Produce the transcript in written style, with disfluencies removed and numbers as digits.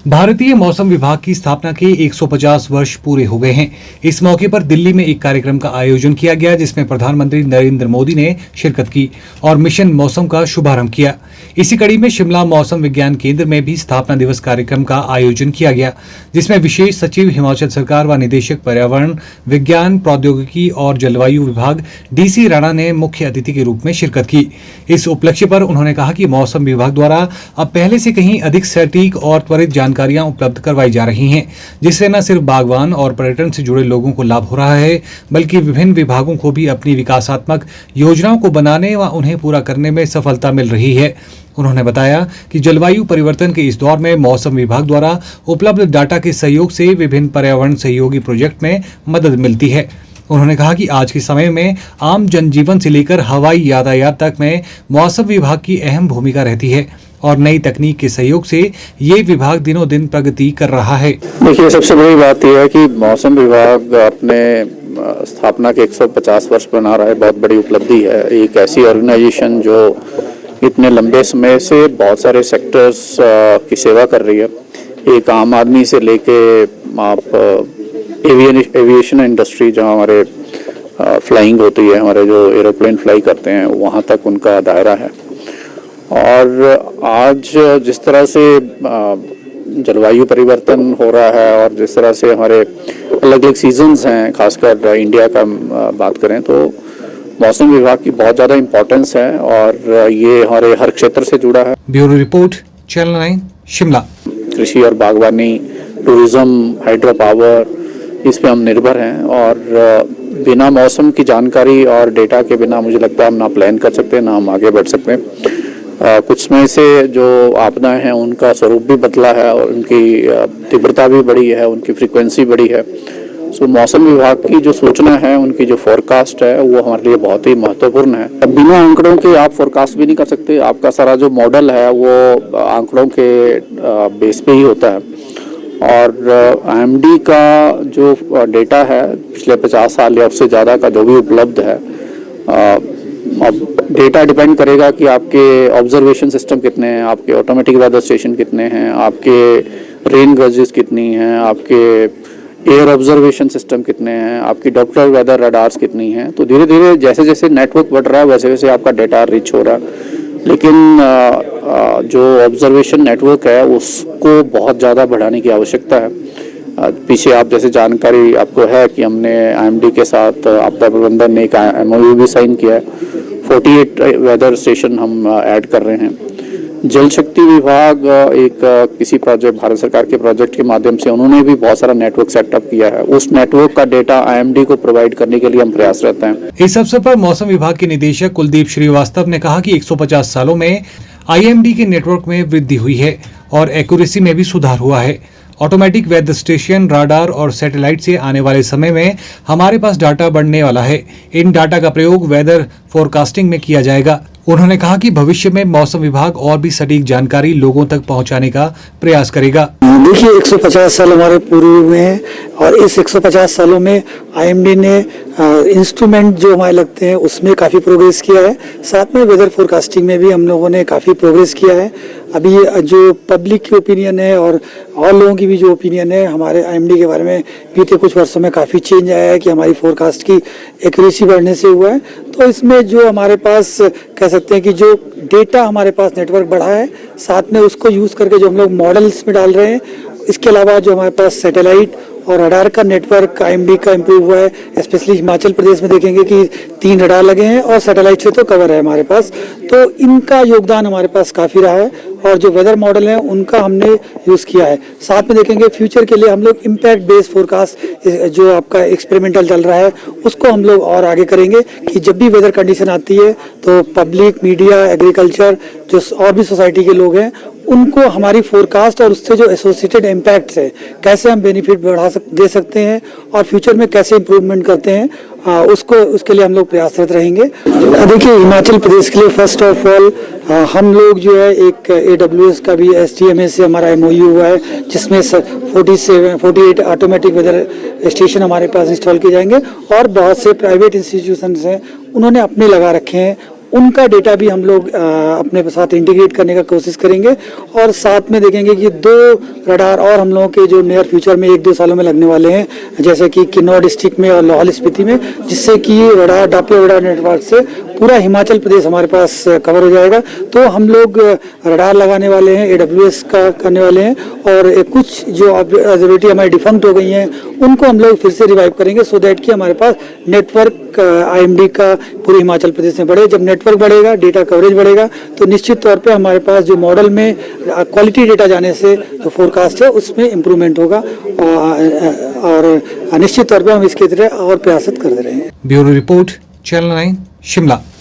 भारतीय मौसम विभाग की स्थापना के 150 वर्ष पूरे हो गए हैं। इस मौके पर दिल्ली में एक कार्यक्रम का आयोजन किया गया, जिसमें प्रधानमंत्री नरेंद्र मोदी ने शिरकत की और मिशन मौसम का शुभारंभ किया। इसी कड़ी में शिमला मौसम विज्ञान केंद्र में भी स्थापना दिवस कार्यक्रम का आयोजन किया गया, जिसमें विशेष सचिव हिमाचल सरकार व निदेशक पर्यावरण, विज्ञान, प्रौद्योगिकी और जलवायु विभाग DC राणा ने मुख्य अतिथि के रूप में शिरकत की। इस उपलक्ष्य पर उन्होंने कहा कि मौसम विभाग द्वारा अब पहले से कहीं अधिक सटीक और त्वरित जानकारियां उपलब्ध करवाई जा रही हैं, जिससे न सिर्फ बागवान और पर्यटन से जुड़े लोगों को लाभ हो रहा है, बल्कि विभिन्न विभागों को भी अपनी विकासात्मक योजनाओं को बनाने व उन्हें पूरा करने में सफलता मिल रही है। उन्होंने बताया कि जलवायु परिवर्तन के इस दौर में मौसम विभाग द्वारा उपलब्ध डाटा के सहयोग से विभिन्न पर्यावरण सहयोगी प्रोजेक्ट में मदद मिलती है। उन्होंने कहा कि आज के समय में आम जनजीवन से लेकर हवाई यातायात तक में मौसम विभाग की अहम भूमिका रहती है और नई तकनीक के सहयोग से ये विभाग दिनों दिन प्रगति कर रहा है। देखिए, सबसे बड़ी बात यह है कि मौसम विभाग अपने स्थापना के 150 वर्ष मना रहा है। बहुत बड़ी उपलब्धि है। एक ऐसी ऑर्गेनाइजेशन जो इतने लंबे समय से बहुत सारे सेक्टर्स की सेवा कर रही है, एक आम आदमी से लेके आप एविएशन इंडस्ट्री, जहाँ हमारे फ्लाइंग होती है, हमारे जो एरोप्लेन फ्लाई करते हैं, वहाँ तक उनका दायरा है। और आज जिस तरह से जलवायु परिवर्तन हो रहा है और जिस तरह से हमारे अलग अलग सीजन्स हैं, खासकर इंडिया का बात करें तो मौसम विभाग की बहुत ज़्यादा इम्पोर्टेंस है और ये हमारे हर क्षेत्र से जुड़ा है। Bureau report, channel 9 Shimla. कृषि और बागवानी, टूरिज्म, हाइड्रो पावर, इस पे हम निर्भर हैं और बिना मौसम की जानकारी और डेटा के बिना मुझे लगता है हम ना प्लान कर सकते हैं, ना हम आगे बढ़ सकते हैं। कुछ समय से जो आपदाएं हैं उनका स्वरूप भी बदला है और उनकी तीव्रता भी बढ़ी है, उनकी फ्रीक्वेंसी बढ़ी है। सो मौसम विभाग की जो सूचना है, उनकी जो फोरकास्ट है, वो हमारे लिए बहुत ही महत्वपूर्ण है। बिना आंकड़ों के आप फोरकास्ट भी नहीं कर सकते। आपका सारा जो मॉडल है वो आंकड़ों के बेस पे ही होता है। और IMD का जो डेटा है पिछले 50 साल या उससे ज़्यादा का जो भी उपलब्ध है, अब डेटा डिपेंड करेगा कि आपके ऑब्जर्वेशन सिस्टम कितने हैं, आपके ऑटोमेटिक वेदर स्टेशन कितने हैं, आपके रेन गजेस कितनी हैं, आपके एयर ऑब्जर्वेशन सिस्टम कितने हैं, आपकी डॉप्लर वेदर रडार्स कितनी हैं। तो धीरे धीरे जैसे जैसे नेटवर्क बढ़ रहा है वैसे वैसे आपका डेटा रिच हो रहा है। लेकिन जो ऑब्जर्वेशन नेटवर्क है उसको बहुत ज़्यादा बढ़ाने की आवश्यकता है। पीछे आप जैसे जानकारी आपको है कि हमने IMD के साथ आपदा प्रबंधन ने एक MOU भी साइन किया है। 48 वेदर स्टेशन हम ऐड कर रहे हैं। जल शक्ति विभाग एक किसी प्रोजेक्ट, भारत सरकार के प्रोजेक्ट के माध्यम से उन्होंने भी बहुत सारा नेटवर्क सेटअप किया है। उस नेटवर्क का डेटा IMD को प्रोवाइड करने के लिए हम प्रयासरत हैं। इस अवसर पर मौसम विभाग के निदेशक कुलदीप श्रीवास्तव ने कहा कि 150 सालों में IMD के नेटवर्क में वृद्धि हुई है और एक्यूरेसी में भी सुधार हुआ है। ऑटोमेटिक वेदर स्टेशन, राडार और सैटेलाइट से आने वाले समय में हमारे पास डाटा बढ़ने वाला है। इन डाटा का प्रयोग वेदर फोरकास्टिंग में किया जाएगा। उन्होंने कहा कि भविष्य में मौसम विभाग और भी सटीक जानकारी लोगों तक पहुंचाने का प्रयास करेगा। देखिए, 150 साल हमारे पूर्व हुए हैं और इस 150 सालों में IMD ने इंस्ट्रूमेंट जो हमारे लगते हैं उसमें काफ़ी प्रोग्रेस किया है। साथ में वेदर फोरकास्टिंग में भी हम लोगों ने काफ़ी प्रोग्रेस किया है। अभी जो पब्लिक की ओपिनियन है और लोगों की भी जो ओपिनियन है हमारे IMD के बारे में, बीते कुछ वर्षों में काफ़ी चेंज आया है कि हमारी फोरकास्ट की एक्यूरेसी बढ़ने से हुआ है। तो इसमें जो हमारे पास कह सकते हैं कि जो डेटा हमारे पास नेटवर्क बढ़ा है, साथ में उसको यूज़ करके जो हम लोग मॉडल्स में डाल रहे हैं, इसके अलावा जो हमारे पास सैटेलाइट और रडार का नेटवर्क IMD का इम्प्रूव हुआ है। स्पेशली हिमाचल प्रदेश में देखेंगे कि 3 रडार लगे हैं और सैटेलाइट से तो कवर है हमारे पास। तो इनका योगदान हमारे पास काफ़ी रहा है और जो वेदर मॉडल हैं उनका हमने यूज़ किया है। साथ में देखेंगे फ्यूचर के लिए हम लोग इम्पैक्ट बेस्ड फोरकास्ट जो आपका एक्सपेरिमेंटल चल रहा है उसको हम लोग और आगे करेंगे कि जब भी वेदर कंडीशन आती है तो पब्लिक, मीडिया, एग्रीकल्चर, जो और भी सोसाइटी के लोग हैं, उनको हमारी फोरकास्ट और उससे जो एसोसिएटेड इम्पैक्ट्स है, कैसे हम बेनिफिट दे सकते हैं और फ्यूचर में कैसे इम्प्रूवमेंट करते हैं, उसके लिए हम लोग प्रयासरत रहेंगे। देखिए, हिमाचल प्रदेश के लिए फर्स्ट ऑफ ऑल हम लोग जो है एक AWS का भी SDMA से हमारा MOU हुआ है, जिसमें 48 ऑटोमेटिक वेदर स्टेशन हमारे पास इंस्टॉल किए जाएंगे और बहुत से प्राइवेट इंस्टीट्यूशंस हैं उन्होंने अपने लगा रखे हैं। उनका डेटा भी हम लोग अपने साथ इंटीग्रेट करने का कोशिश करेंगे और साथ में देखेंगे कि 2 रडार और हम लोगों के जो नियर फ्यूचर में 1-2 सालों में लगने वाले हैं, जैसे कि किन्नौर डिस्ट्रिक्ट में और लाहौल स्पीति में, जिससे कि रडार डॉपलर रडार नेटवर्क से पूरा हिमाचल प्रदेश हमारे पास कवर हो जाएगा। तो हम लोग रडार लगाने वाले हैं, AWS का करने वाले हैं और कुछ जो ऑब्जर्वेटरी हमारी डिफंक्ट हो गई हैं उनको हम लोग फिर से रिवाइव करेंगे, सो दैट कि हमारे पास नेटवर्क IMD का पूरे हिमाचल प्रदेश में बढ़े। जब नेटवर्क बढ़ेगा, डेटा कवरेज बढ़ेगा, तो निश्चित तौर पे हमारे पास जो मॉडल में क्वालिटी डेटा जाने से जो फोरकास्ट है उसमें इम्प्रूवमेंट होगा और निश्चित तौर पे हम इसके तरह और प्रयासित कर रहे हैं। Bureau report, channel 9 Shimla.